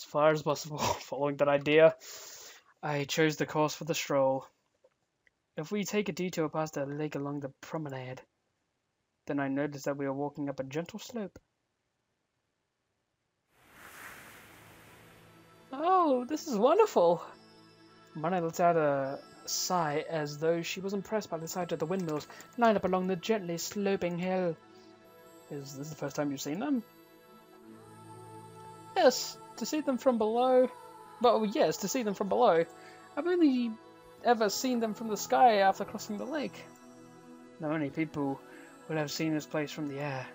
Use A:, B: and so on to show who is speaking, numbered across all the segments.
A: far as possible. Following that idea, I chose the course for the stroll. If we take a detour past the lake along the promenade, then I noticed that we were walking up a gentle slope. Oh, this is wonderful! Mana let out a sigh as though she was impressed by the sight of the windmills lined up along the gently sloping hill. Is this the first time you've seen them? Yes, to see them from below. Well, yes, to see them from below. I've only ever seen them from the sky after crossing the lake. Not many people would have seen this place from the air.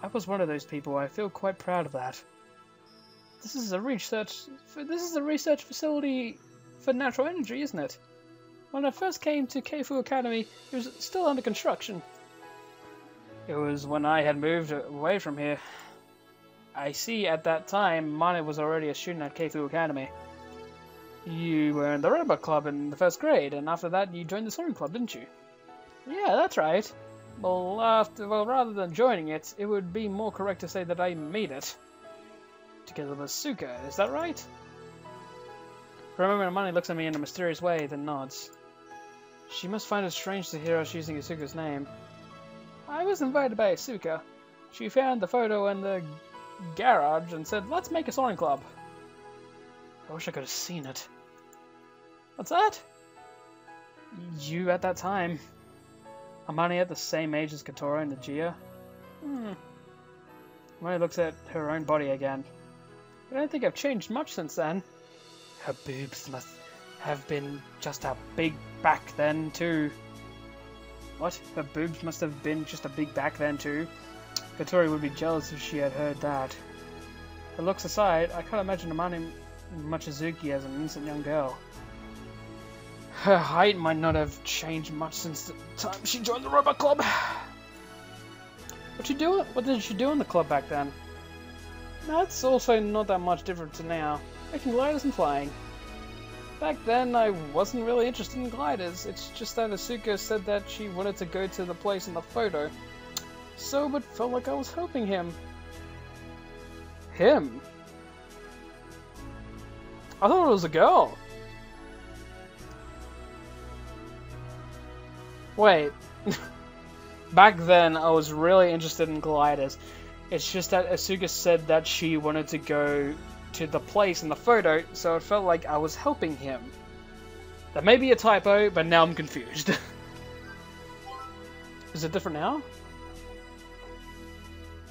A: I was one of those people. I feel quite proud of that. This is a research facility for natural energy, isn't it? When I first came to Keifu Academy, it was still under construction. It was when I had moved away from here. I see at that time, Mana was already a student at Keifu Academy. You were in the robot club in the first grade, and after that you joined the soaring club, didn't you? Yeah, that's right. Well, rather than joining it, it would be more correct to say that I made it. Together with Suka, is that right? For a moment, Amani looks at me in a mysterious way, then nods. She must find it strange to hear us using Asuka's name. I was invited by Asuka. She found the photo in the garage and said, let's make a soaring club. I wish I could have seen it. What's that? You at that time. Amani at the same age as Katora and Najia. Amani looks at her own body again. I don't think I've changed much since then. Her boobs must have been just a big back then too. What? Her boobs must have been just a big back then too? Katori would be jealous if she had heard that. Her looks aside, I can't imagine Amani Machizuki as an innocent young girl. Her height might not have changed much since the time she joined the robot club. What did she do in the club back then? That's also not that much different to now. Making gliders and flying. Back then, I wasn't really interested in gliders. It's just that Asuka said that she wanted to go to the place in the photo. So it felt like I was helping him. Him? I thought it was a girl. Wait. Back then, I was really interested in gliders. It's just that Asuka said that she wanted to go to the place in the photo, so it felt like I was helping him. That may be a typo, but now I'm confused. Is it different now?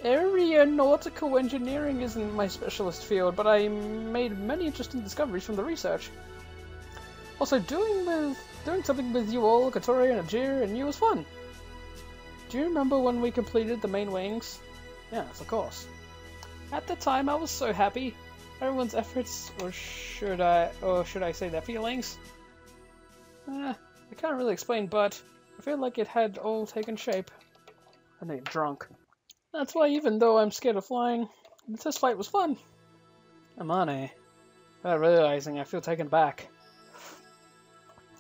A: Aeronautical engineering isn't my specialist field, but I made many interesting discoveries from the research. Also, doing something with you all, Katori and Ajir, and you was fun. Do you remember when we completed the main wings? Yes, of course. At the time, I was so happy. Everyone's efforts, or should I say their feelings? I can't really explain, but I feel like it had all taken shape. I think drunk. That's why even though I'm scared of flying, the test flight was fun. Amane. Without realizing, I feel taken back.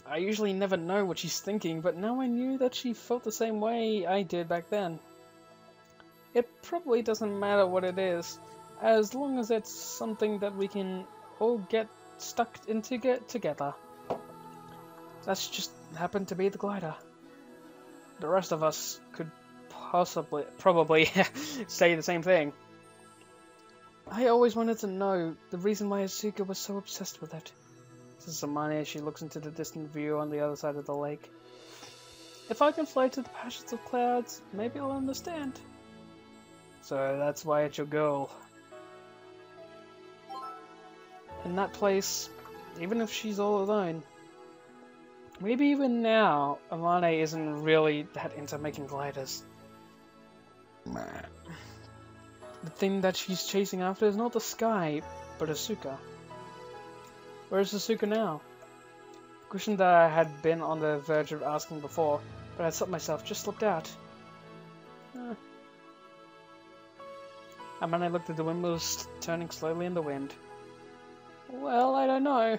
A: I usually never know what she's thinking, but now I knew that she felt the same way I did back then. It probably doesn't matter what it is, as long as it's something that we can all get stuck into together. That's just happened to be the glider. The rest of us could probably say the same thing. I always wanted to know the reason why Asuka was so obsessed with it. Says Amane as she looks into the distant view on the other side of the lake. If I can fly to the passions of clouds, maybe I'll understand. So that's why it's your goal. In that place, even if she's all alone, maybe even now, Amane isn't really that into making gliders. The thing that she's chasing after is not the sky, but Asuka. Where's Asuka now? A question that I had been on the verge of asking before, but I stopped myself, just slipped out. Amane looked at the windmills turning slowly in the wind. Well, I don't know.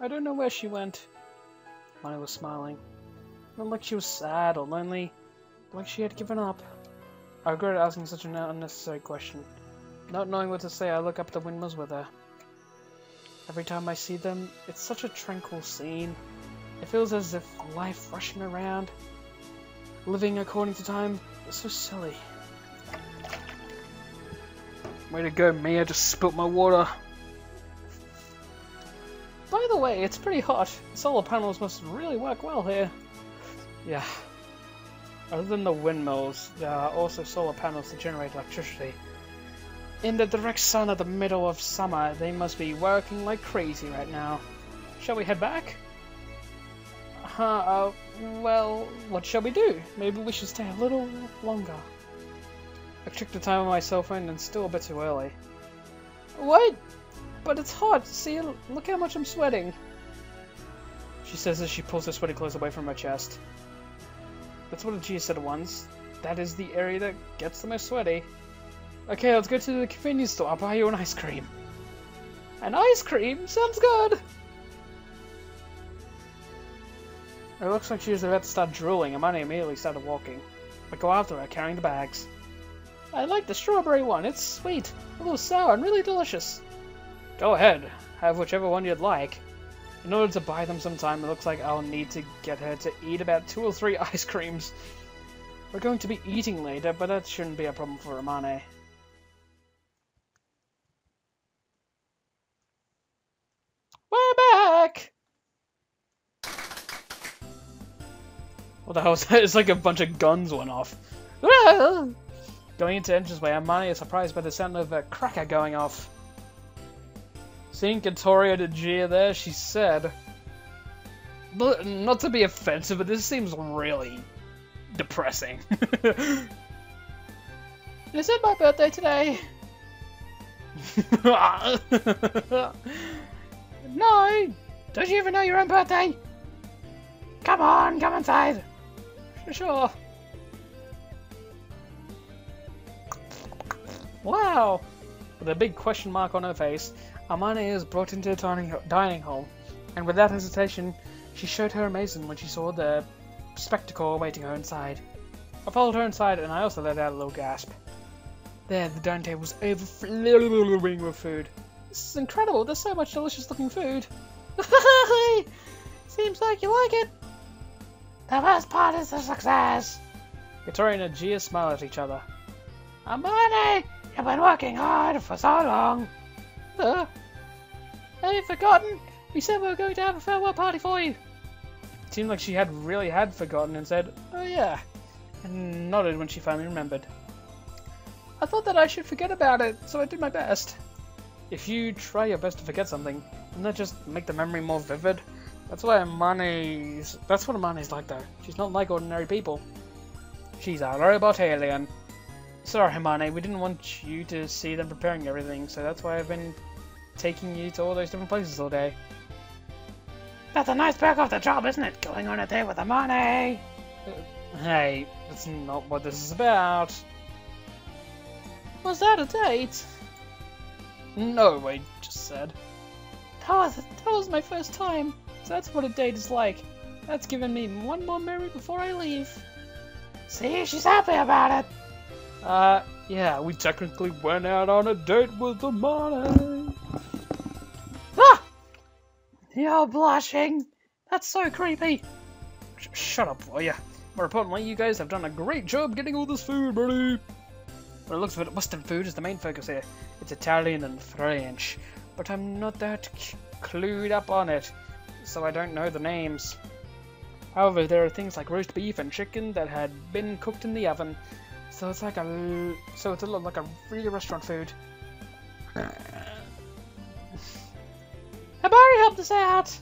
A: I don't know where she went. Amane was smiling. Not like she was sad or lonely, like she had given up. I regretted asking such an unnecessary question. Not knowing what to say, I look up at the windmills with her. Every time I see them, it's such a tranquil scene. It feels as if life rushing around, living according to time, is so silly. Way to go, Mia, just spilt my water. By the way, it's pretty hot. Solar panels must really work well here. Yeah. Other than the windmills, there are also solar panels to generate electricity. In the direct sun at the middle of summer, they must be working like crazy right now. Shall we head back? Well, what shall we do? Maybe we should stay a little longer. I checked the time on my cell phone and it's still a bit too early. What? But it's hot. See, look how much I'm sweating. She says as she pulls her sweaty clothes away from her chest. That's what Gia said once. That is the area that gets the most sweaty. Okay, let's go to the convenience store. I'll buy you an ice cream. An ice cream? Sounds good! It looks like she was about to start drooling, and Manny immediately started walking. I go after her, carrying the bags. I like the strawberry one. It's sweet, a little sour, and really delicious. Go ahead. Have whichever one you'd like. In order to buy them sometime, it looks like I'll need to get her to eat about 2 or 3 ice creams. We're going to be eating later, but that shouldn't be a problem for Amane. We're back! What the hell was that? It's like a bunch of guns went off. Going into the entranceway, Amane is surprised by the sound of a cracker going off. Seeing Katoria to Gia there, she said, but not to be offensive, but this seems really depressing. Is it my birthday today? No! Don't you even know your own birthday? Come on, come inside! Sure. Wow! With a big question mark on her face, Amane is brought into the dining hall, and without hesitation, she showed her amazement when she saw the spectacle awaiting her inside. I followed her inside, and I also let out a little gasp. There, the dining table was overflowing with food. This is incredible, there's so much delicious looking food. Seems like you like it. The best part is the success. Katori and Gia smile at each other. Amane, you've been working hard for so long. Have you forgotten? We said we were going to have a farewell party for you. It seemed like she really had forgotten and said, oh yeah, and nodded when she finally remembered. I thought that I should forget about it, so I did my best. If you try your best to forget something, doesn't that just make the memory more vivid? That's what Amane's like though. She's not like ordinary people. She's a robot alien. Sorry, Amane, we didn't want you to see them preparing everything, so that's why I've been taking you to all those different places all day. That's a nice perk of the job, isn't it? Going on a date with Amane! Hey, that's not what this is about. Was that a date? No, I just said. That was my first time, so that's what a date is like. That's given me one more memory before I leave. See, she's happy about it. Yeah, we technically went out on a date with Amane. Ah! You're blushing. That's so creepy. Shut up, will ya? More importantly, you guys have done a great job getting all this food ready. When it looks of it, Western food is the main focus here. It's Italian and French, but I'm not that clued up on it, so I don't know the names. However, there are things like roast beef and chicken that had been cooked in the oven, so it's a lot like a real restaurant food. Hibari helped us out!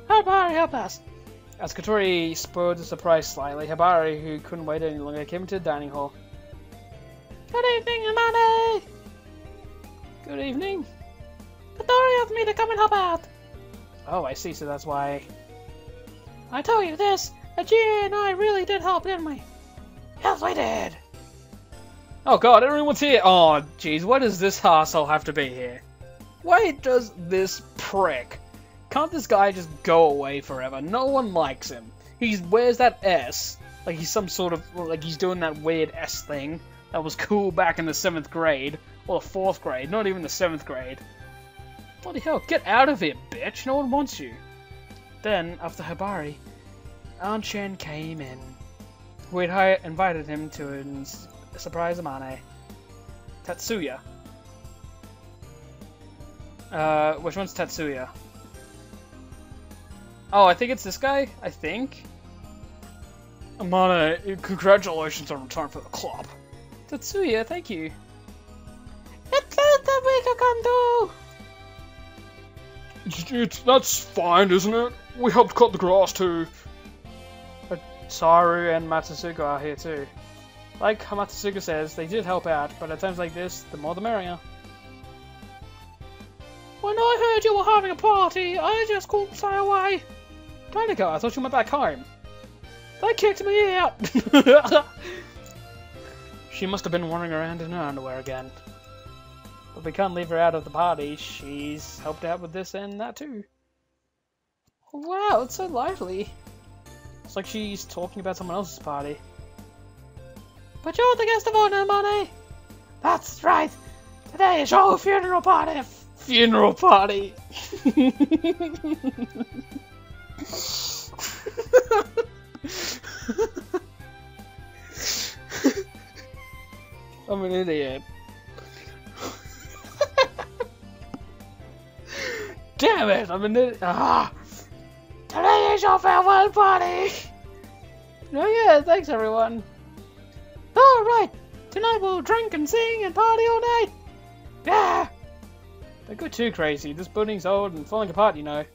A: Hibari help us! As Katori spoiled the surprise slightly, Hibari, who couldn't wait any longer, came into the dining hall. Good evening, Amane! Good evening. Katori asked me to come and help out. Oh, I see, so that's why. I told you this, Gia and I really did help, didn't we? Yes, we did. Oh god, everyone's here. Oh, jeez, why does this arsehole have to be here? Why does this prick? Can't this guy just go away forever? No one likes him. He wears that S, like he's some sort of, like he's doing that weird S thing that was cool back in the 7th grade. Or the 4th grade, not even the 7th grade. Bloody hell, get out of here, bitch! No one wants you. Then, after Hibari, An-chan came in. We'd invited him to surprise Amane. Tatsuya. Which one's Tatsuya? Oh, I think it's this guy, I think. Amane, congratulations on return for the club. Tatsuya, thank you. It's that we can do! That's fine, isn't it? We helped cut the grass too. Saru and Matsusuka are here too. Like Matsusuka says, they did help out, but at times like this, the more the merrier. When I heard you were having a party, I just couldn't stay away. Danica, I thought you went back home. They kicked me out! She must have been wandering around in her underwear again. But we can't leave her out of the party. She's helped out with this and that too. Wow, it's so lively. It's like she's talking about someone else's party. But you're the guest of honor, Money! That's right! Today is your funeral party! Funeral party! I'm an idiot. Damn it! I'm an idiot. Ah! Today is your farewell party! Oh yeah, thanks everyone. Alright, tonight we'll drink and sing and party all night! Yeah! Don't go too crazy, this building's old and falling apart, you know.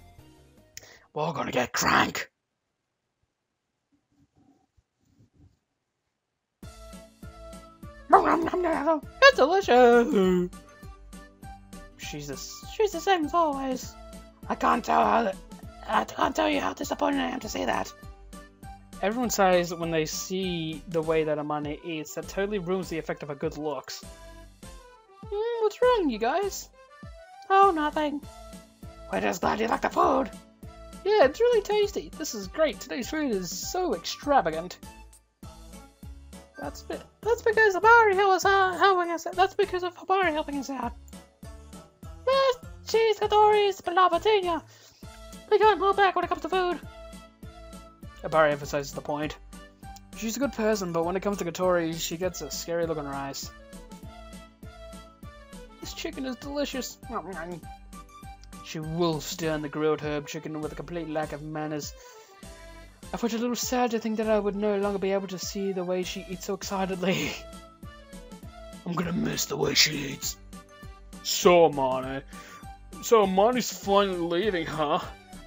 A: We're gonna get crank! It's delicious! She's the same as always. I can't tell you how disappointed I am to see that. Everyone says that when they see the way that Amane eats, that totally ruins the effect of her good looks. What's wrong, you guys? Oh, nothing. We're just glad you like the food. Yeah, it's really tasty. This is great. Today's food is so extravagant. That's because Hibari was helping us. That's because of Hibari helping us out. Yes, she's Katori's Palapatania. We can't hold back when it comes to food. Hibari emphasizes the point. She's a good person, but when it comes to Katori, she gets a scary look in her eyes. This chicken is delicious. She wolfs down the grilled herb chicken with a complete lack of manners. I felt a little sad to think that I would no longer be able to see the way she eats so excitedly. I'm gonna miss the way she eats. So, Marnie's finally leaving, huh?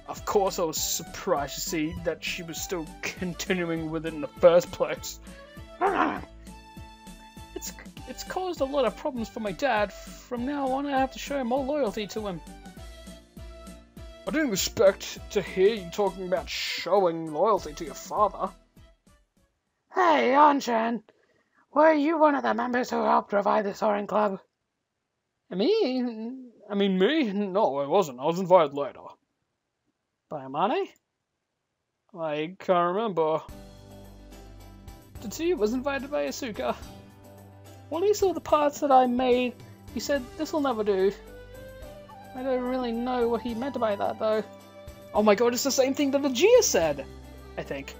A: Of course I was surprised to see that she was still continuing with it in the first place. It's caused a lot of problems for my dad. From now on I have to show more loyalty to him. I didn't expect to hear you talking about showing loyalty to your father. Hey, An-chan, were you one of the members who helped revive the Soaring Club? Me? Me? No, I wasn't. I was invited later. By Amane? I can't remember. Tetsuya was invited by Asuka. When he saw the parts that I made, he said, "This'll never do." I don't really know what he meant by that, though. Oh my god, it's the same thing that Vegeta said! I think.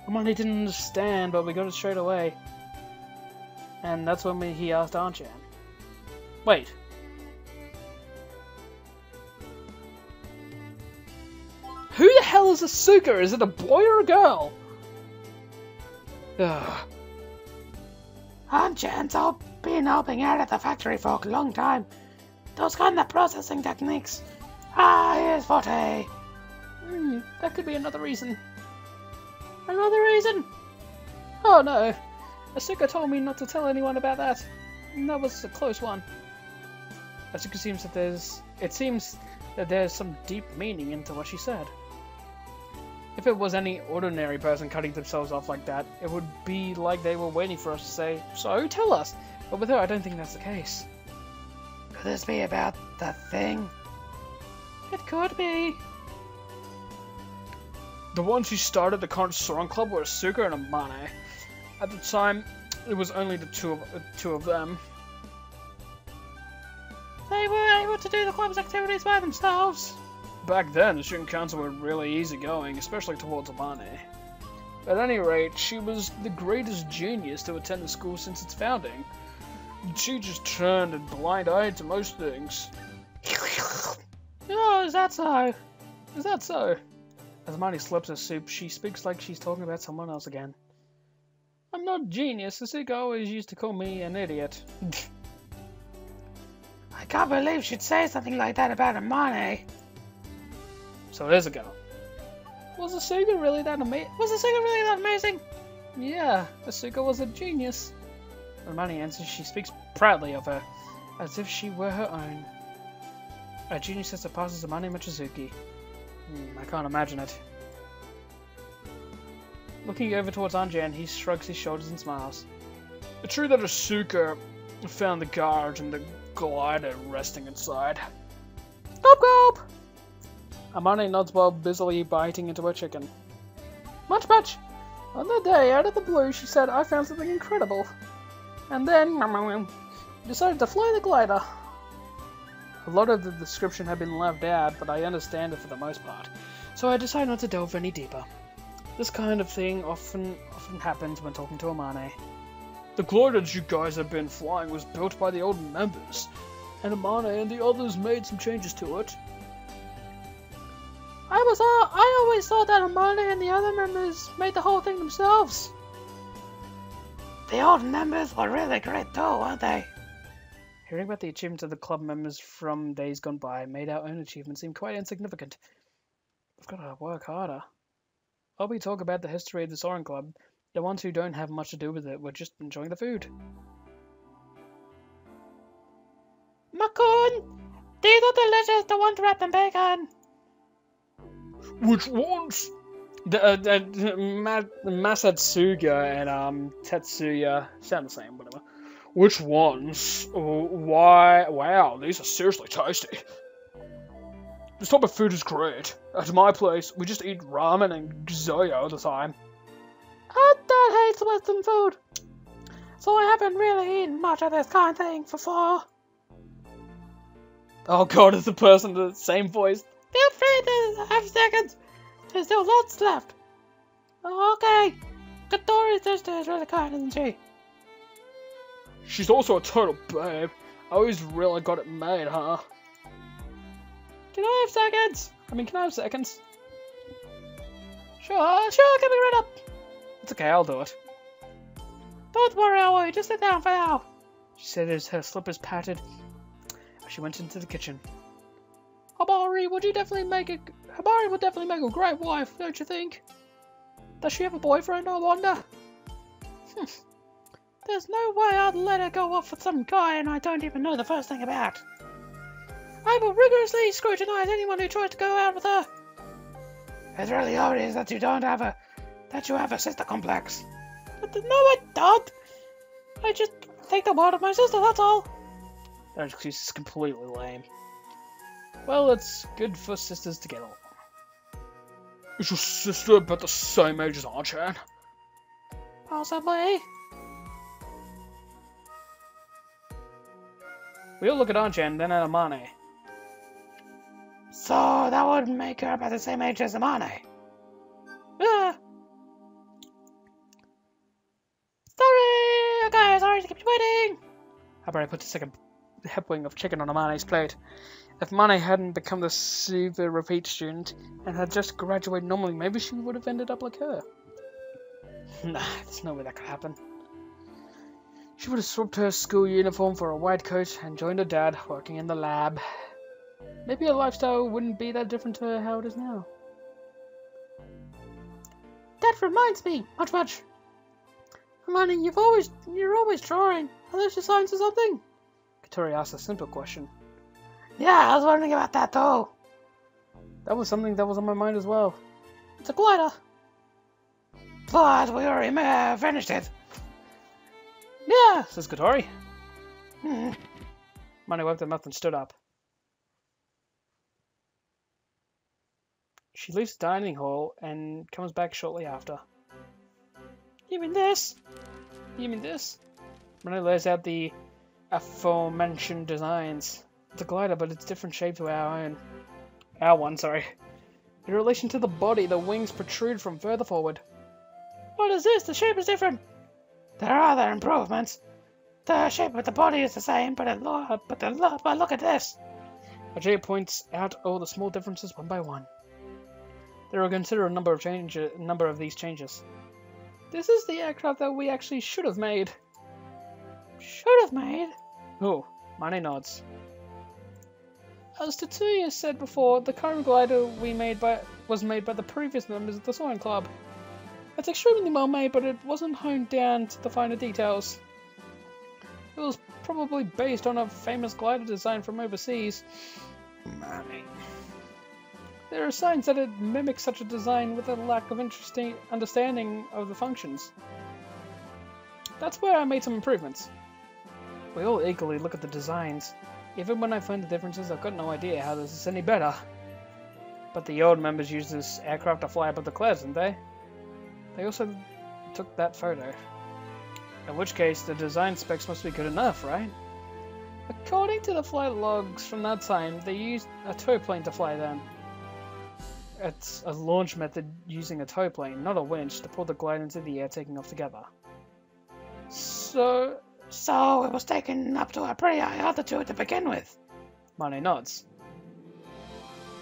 A: Amane didn't understand, but we got it straight away. And that's when he asked An-chan. Wait. Who the hell is Asuka? Is it a boy or a girl? Ugh. An-chan's been helping out at the factory for a long time. Those kind of processing techniques. His forte. That could be another reason. Another reason? Oh no. Asuka told me not to tell anyone about that. That was a close one. Asuka seems that there's some deep meaning into what she said. If it was any ordinary person cutting themselves off like that, it would be like they were waiting for us to say, "So, tell us." But with her, I don't think that's the case. Could this be about the thing? It could be. The ones who started the current Soaring Club were Asuka and Amane. At the time, it was only the two of them.
B: to do the club's activities by themselves.
A: Back then, the student council were really easygoing, especially towards Amane. At any rate, she was the greatest genius to attend the school since its founding. She just turned a blind eye to most things.
B: Oh, is that so?
A: Is that so? As Amane slurps her soup, she speaks like she's talking about someone else again. I'm not a genius. Asuka always used to call me an idiot.
B: I can't believe she'd say something like that about Amane.
A: So it is a girl. Was Asuka really that amazing? Yeah, Asuka was a genius. When Amane answers, she speaks proudly of her, as if she were her own. A genius that surpasses Amane Mochizuki. I can't imagine it. Looking over towards Anjan, he shrugs his shoulders and smiles. It's true that Asuka found the garage and the glider resting inside. Gulp gulp! Amane nods while busily biting into her chicken. Much. On the day, out of the blue, she said, I found something incredible. And then, decided to fly the glider. A lot of the description had been left out, but I understand it for the most part, so I decided not to delve any deeper. This kind of thing often happens when talking to Amane. The glider that you guys have been flying was built by the old members, and Amane and the others made some changes to it.
B: I always thought that Amane and the other members made the whole thing themselves. The old members were really great too, weren't they?
A: Hearing about the achievements of the club members from days gone by made our own achievements seem quite insignificant. We've got to work harder. While we talk about the history of the Soaring Club, the ones who don't have much to do with it were just enjoying the food.
B: Makun! These are delicious, the ones wrapped in bacon!
A: Which ones? Masatsuga and Tetsuya sound the same, whatever. Which ones? Why? Wow, these are seriously tasty. This type of food is great. At my place, we just eat ramen and gyoza all the time.
B: Our dad hates Western food, so I haven't really eaten much of this kind of thing before.
A: Oh god, it's the person with the same voice.
B: Feel free to have seconds. There's still lots left. Okay. Katori's sister is really kind, isn't she?
A: She's also a total babe. I always really got it made, huh?
B: Can I have seconds?
A: Can I have seconds?
B: Sure, coming right up.
A: It's okay, I'll do it.
B: Don't worry, Aoi, just sit down for now.
A: She said as her slippers pattered as she went into the kitchen.
B: Habari would definitely make a great wife, don't you think? Does she have a boyfriend, I wonder? There's no way I'd let her go off with some guy and I don't even know the first thing about. I will rigorously scrutinize anyone who tries to go out with her. It's really obvious that you have a sister complex. No, I don't. I just think the world of my sister, that's all.
A: That excuse is completely lame. Well, it's good for sisters to get along. Is your sister about the same age as Archan?
B: Possibly.
A: We all look at Archan, then at Amane.
B: So that would make her about the same age as Amane. Sorry to keep you waiting.
A: How about I put the second helping of chicken on Amane's plate? If Amane hadn't become the super repeat student and had just graduated normally, maybe she would have ended up like her. Nah, there's no way that could happen. She would have swapped her school uniform for a white coat and joined her dad working in the lab. Maybe her lifestyle wouldn't be that different to how it is now.
B: That reminds me, much. Amane, you're always drawing. Are those your signs or something?
A: Katori asked a simple question.
B: Yeah, I was wondering about that too.
A: That was something that was on my mind as well.
B: It's a glider. But we already finished it.
A: Yeah, says Katori. Amane wiped her mouth and stood up. She leaves the dining hall and comes back shortly after.
B: You mean this?
A: You mean this? Amane lays out the aforementioned designs. It's a glider, but it's different shape to our own. Our one, sorry. In relation to the body, the wings protrude from further forward.
B: What is this? The shape is different. There are other improvements. The shape of the body is the same, but look at this.
A: Ajay points out all the small differences one by one. There are a considerable number of these changes. This is the aircraft that we actually should have made.
B: Should have made?
A: Oh, Mane nods. As Tatsuya said before, the current glider was made by the previous members of the Soaring Club. It's extremely well made, but it wasn't honed down to the finer details. It was probably based on a famous glider design from overseas. Money. There are signs that it mimics such a design with a lack of interesting understanding of the functions. That's where I made some improvements. We all eagerly look at the designs. Even when I find the differences, I've got no idea how this is any better. But the old members used this aircraft to fly above the clouds, didn't they? They also took that photo. In which case, the design specs must be good enough, right? According to the flight logs from that time, they used a tow plane to fly them. It's a launch method using a tow plane, not a winch, to pull the glider into the air, taking off together.
B: So it was taken up to a pretty high altitude to begin with.
A: Mane nods.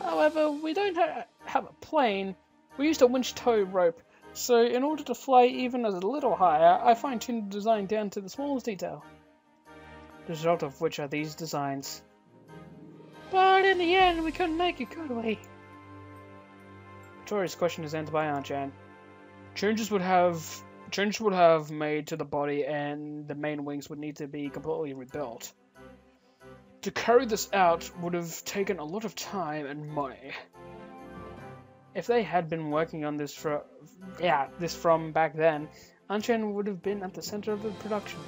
A: However, we don't have a plane. We used a winch tow rope, so in order to fly even a little higher, I fine-tuned the design down to the smallest detail. The result of which are these designs.
B: But in the end, we couldn't make it, could we?
A: Tori's question is answered by Anchan. Changes would have made to the body, and the main wings would need to be completely rebuilt. To carry this out would have taken a lot of time and money. If they had been working on this from back then, Anchan would have been at the center of the production.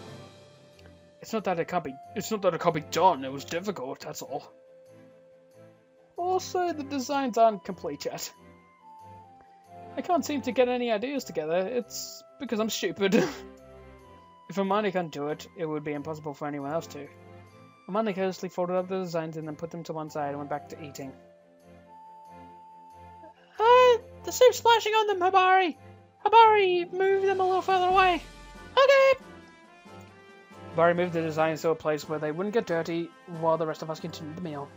A: It's not that it can't be done. It was difficult. That's all. Also, the designs aren't complete yet. I can't seem to get any ideas together. It's because I'm stupid. If Amani can't do it, it would be impossible for anyone else to. Amani carelessly folded up the designs and then put them to one side and went back to eating.
B: The soup's splashing on them, Hibari! Hibari, move them a little further away. Okay!
A: Hibari moved the designs to a place where they wouldn't get dirty while the rest of us continued the meal.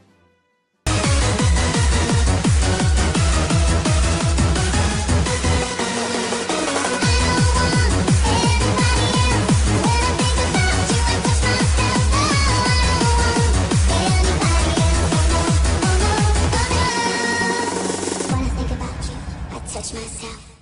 C: Touch myself.